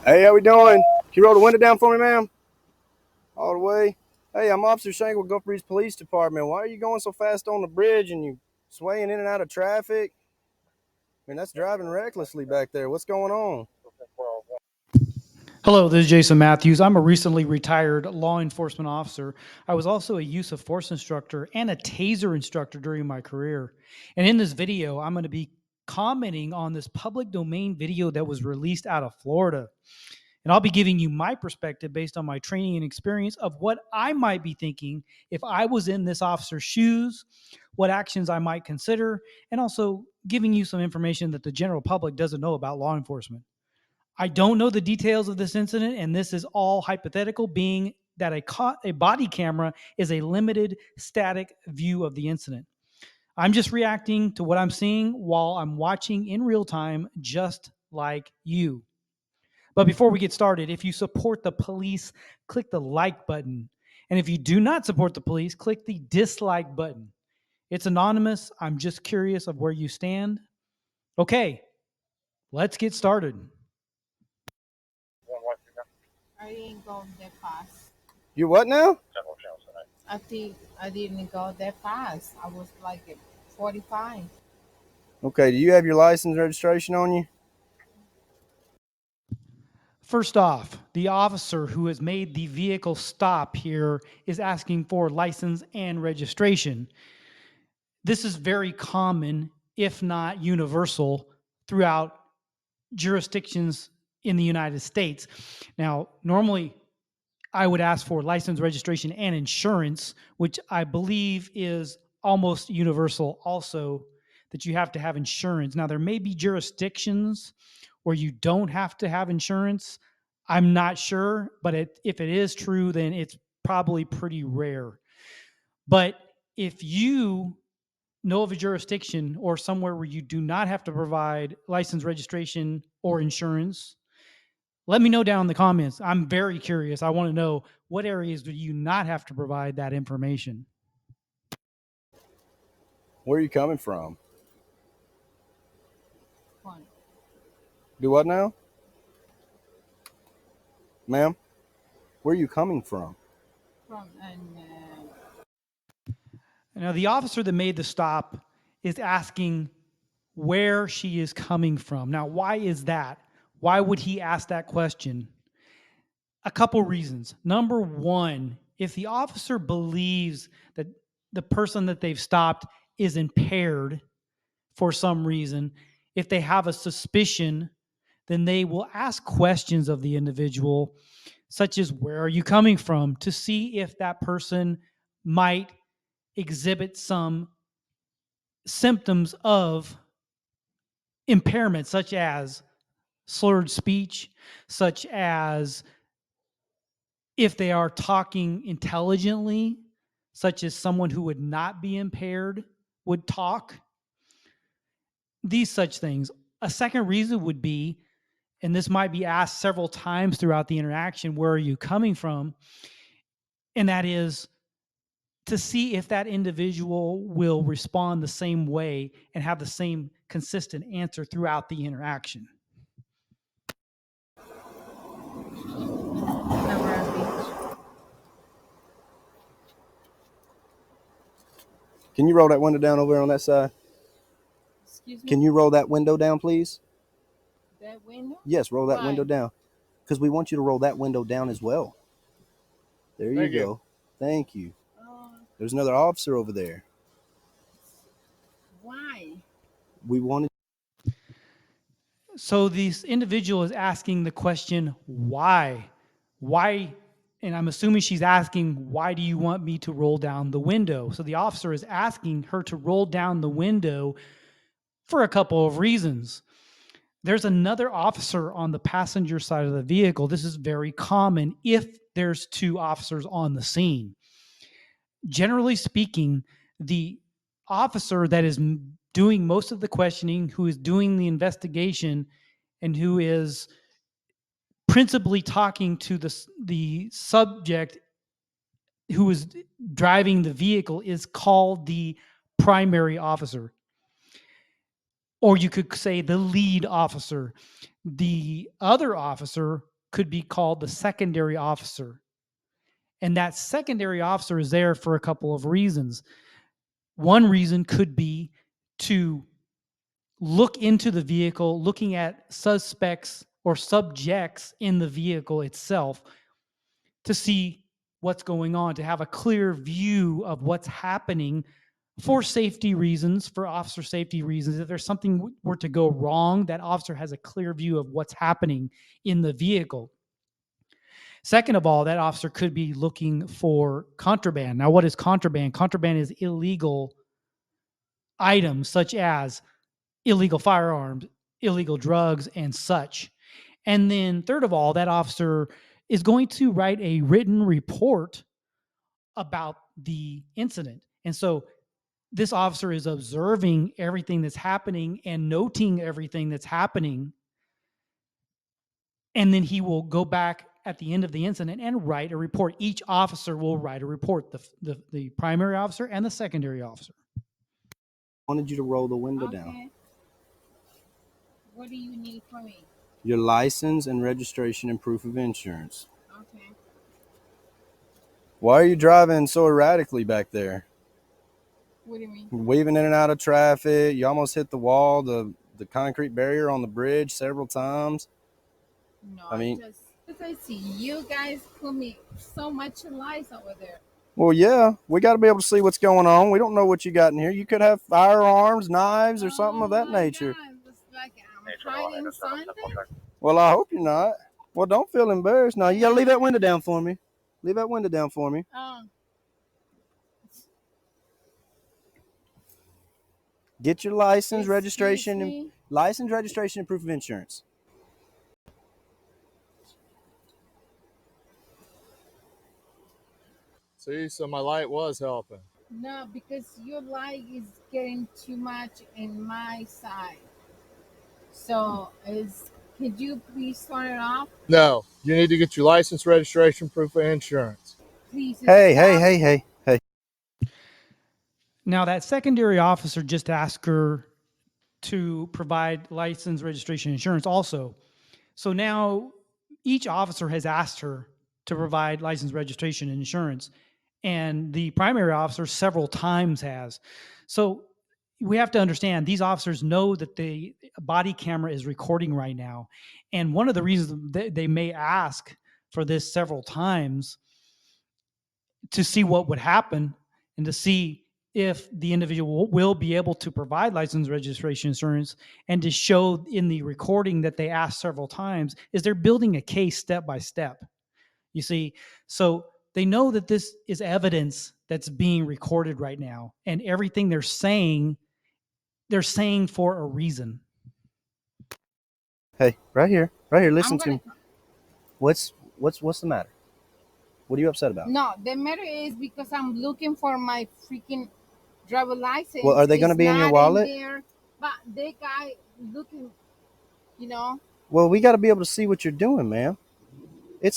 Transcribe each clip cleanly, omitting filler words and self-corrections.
Hey, how we doing? Can you roll the window down for me, ma'am? All the way. Hey, I'm Officer Shank with Gulf Breeze Police Department. Why are you going so fast on the bridge and you swaying in and out of traffic? I mean, that's driving recklessly back there. What's going on? Hello, this is Jason Matthews. I'm a recently retired law enforcement officer. I was also a use of force instructor and a taser instructor during my career. And in this video, I'm going to be commenting on this public domain video that was released out of Florida. And I'll be giving you my perspective based on my training and experience of what I might be thinking if I was in this officer's shoes, what actions I might consider, and also giving you some information that the general public doesn't know about law enforcement. I don't know the details of this incident, and this is all hypothetical, being that a body camera is a limited static view of the incident. I'm just reacting to what I'm seeing while I'm watching in real time, just like you. But before we get started, if you support the police, click the like button. And if you do not support the police, click the dislike button. It's anonymous. I'm just curious of where you stand. Okay, let's get started. I didn't go that fast. You what now? I think I didn't go that fast. I was like at 45. Okay, do you have your license and registration on you? First off, the officer who has made the vehicle stop here is asking for license and registration. This is very common, if not universal, throughout jurisdictions in the United States. Now, normally I would ask for license, registration, and insurance, which I believe is almost universal also, that you have to have insurance. Now, there may be jurisdictions where you don't have to have insurance. I'm not sure, but if it is true, then it's probably pretty rare. But if you know of a jurisdiction or somewhere where you do not have to provide license, registration, or insurance, let me know down in the comments. I'm very curious. I want to know, what areas do you not have to provide that information? Where are you coming from? Fun. Do what now? Ma'am? Where are you coming from? From and Now, the officer that made the stop is asking where she is coming from. Now, why is that? Why would he ask that question? A couple reasons. Number one, if the officer believes that the person that they've stopped is impaired for some reason, if they have a suspicion, then they will ask questions of the individual, such as, where are you coming from, to see if that person might exhibit some symptoms of impairment, such as slurred speech, such as if they are talking intelligently, such as someone who would not be impaired would talk, these such things. A second reason would be, and this might be asked several times throughout the interaction, where are you coming from? And that is to see if that individual will respond the same way and have the same consistent answer throughout the interaction. Navarre Beach. Can you roll that window down over there on that side? Excuse me? Can you roll that window down, please? That window? Yes, roll that Why? window down. Because we want you to roll that window down as well. There you go. Thank you. There's another officer over there. Why? We wanted. So this individual is asking the question, why? Why? And I'm assuming she's asking, why do you want me to roll down the window? So the officer is asking her to roll down the window for a couple of reasons. There's another officer on the passenger side of the vehicle. This is very common if there's two officers on the scene. Generally speaking, the officer that is doing most of the questioning, who is doing the investigation, and who is principally talking to the subject who is driving the vehicle, is called the primary officer. Or you could say the lead officer. The other officer could be called the secondary officer. And that secondary officer is there for a couple of reasons. One reason could be to look into the vehicle, looking at suspects or subjects in the vehicle itself to see what's going on, to have a clear view of what's happening for safety reasons, for officer safety reasons. If there's something were to go wrong, that officer has a clear view of what's happening in the vehicle. Second of all, that officer could be looking for contraband. Now, what is contraband? Contraband is illegal items such as illegal firearms, illegal drugs, and such. And then third of all, that officer is going to write a written report about the incident. And so this officer is observing everything that's happening and noting everything that's happening. And then he will go back at the end of the incident and write a report. Each officer will write a report, the primary officer and the secondary officer. I wanted you to roll the window down. What do you need from me? Your license and registration and proof of insurance. Okay. Why are you driving so erratically back there? What do you mean? Weaving in and out of traffic. You almost hit the wall, the concrete barrier on the bridge several times. No, I mean, because I see you guys put me so much lights over there. Well, yeah, we got to be able to see what's going on. We don't know what you got in here. You could have firearms, knives, or something of that nature. God. It's like I'm hiding something. Well, I hope you're not. Well, don't feel embarrassed. Now, you got to leave that window down for me. Leave that window down for me. Get your license, registration, and proof of insurance. See, so my light was helping. No, because your light is getting too much in my side. So, could you please turn it off? No, you need to get your license, registration, proof of insurance. Please. Hey. Now, that secondary officer just asked her to provide license, registration, insurance also. So now each officer has asked her to provide license, registration, and insurance. And the primary officer several times has. So we have to understand these officers know that the body camera is recording right now. And one of the reasons they may ask for this several times to see what would happen and to see if the individual will be able to provide license, registration, insurance, and to show in the recording that they asked several times is they're building a case step by step. You see, so they know that this is evidence that's being recorded right now, and everything they're saying for a reason. Hey, right here. Listen to me. What's the matter? What are you upset about? No, the matter is because I'm looking for my freaking driver license. Well, are they going to be in your wallet? But the guy looking, Well, we got to be able to see what you're doing, ma'am.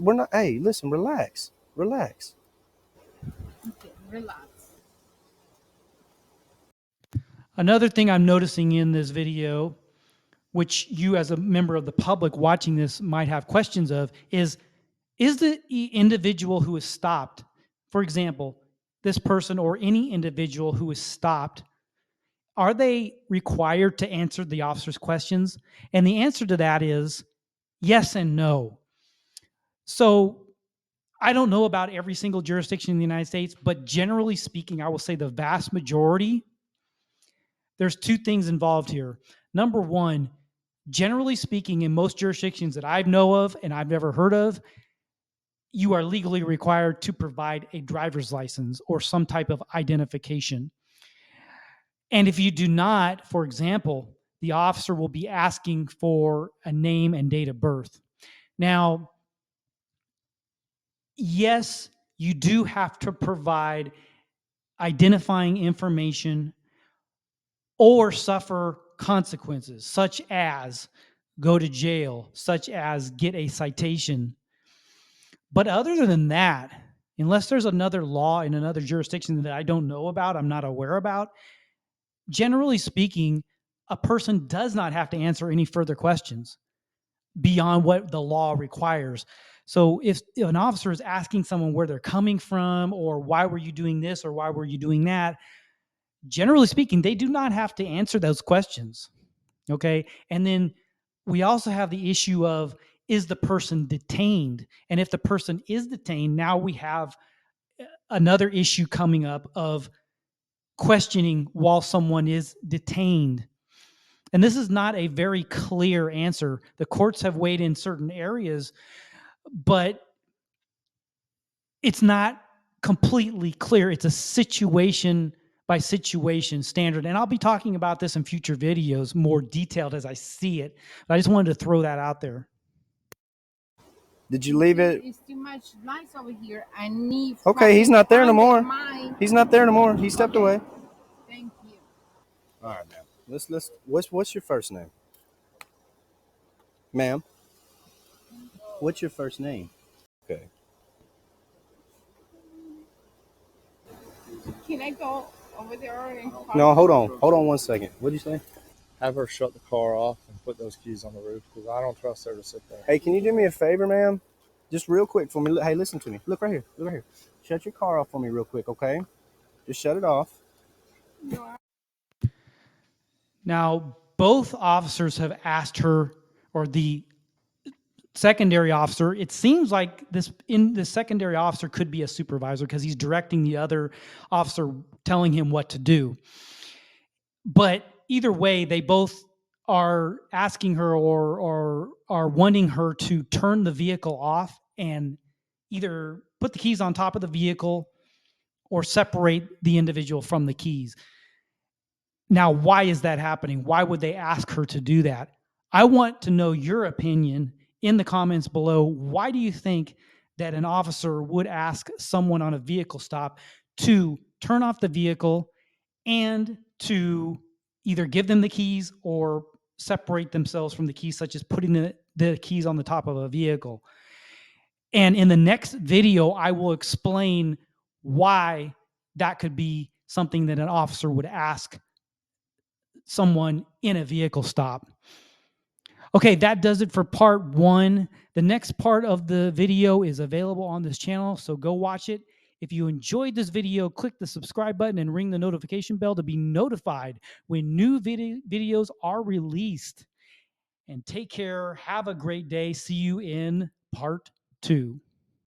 We're not. Hey, listen, relax. Okay, relax. Another thing I'm noticing in this video, which you as a member of the public watching this might have questions of, is the individual who is stopped, for example, this person or any individual who is stopped, are they required to answer the officer's questions? And the answer to that is yes and no. So I don't know about every single jurisdiction in the United States, but generally speaking, I will say the vast majority, there's two things involved here. Number one, generally speaking, in most jurisdictions that I know of and I've never heard of, you are legally required to provide a driver's license or some type of identification. And if you do not, for example, the officer will be asking for a name and date of birth. Now, yes, you do have to provide identifying information or suffer consequences, such as go to jail, such as get a citation. But other than that, unless there's another law in another jurisdiction that I don't know about, I'm not aware about, generally speaking, a person does not have to answer any further questions. beyond what the law requires. So if an officer is asking someone where they're coming from, or why were you doing this, or why were you doing that, generally speaking, they do not have to answer those questions. Okay. And then we also have the issue of, is the person detained? And if the person is detained, now we have another issue coming up of questioning while someone is detained. And this is not a very clear answer. The courts have weighed in certain areas, but it's not completely clear. It's a situation by situation standard. And I'll be talking about this in future videos, more detailed as I see it. But I just wanted to throw that out there. Did you leave it? It's too much lights over here. I need. Okay, he's not there no more. Mine. He's not there no more. He stepped away. Thank you. All right, ma'am. Let's. What's your first name, ma'am? What's your first name? Okay. Can I go over there and No, hold on. Hold on 1 second. What'd you say? Have her shut the car off and put those keys on the roof because I don't trust her to sit there. Hey, can you do me a favor, ma'am? Just real quick for me. Hey, listen to me. Look right here. Look right here. Shut your car off for me real quick, okay? Just shut it off. Now, both officers have asked her, or the secondary officer, it seems like the secondary officer could be a supervisor because he's directing the other officer, telling him what to do. But either way, they both are asking her or are wanting her to turn the vehicle off and either put the keys on top of the vehicle or separate the individual from the keys. Now, why is that happening? Why would they ask her to do that? I want to know your opinion in the comments below. Why do you think that an officer would ask someone on a vehicle stop to turn off the vehicle and to either give them the keys or separate themselves from the keys, such as putting the keys on the top of a vehicle? And in the next video, I will explain why that could be something that an officer would ask someone in a vehicle stop. Okay, that does it for part 1. The next part of the video is available on this channel, so go watch it. If you enjoyed this video, click the subscribe button and ring the notification bell to be notified when new videos are released. And take care. Have a great day. See you in part 2.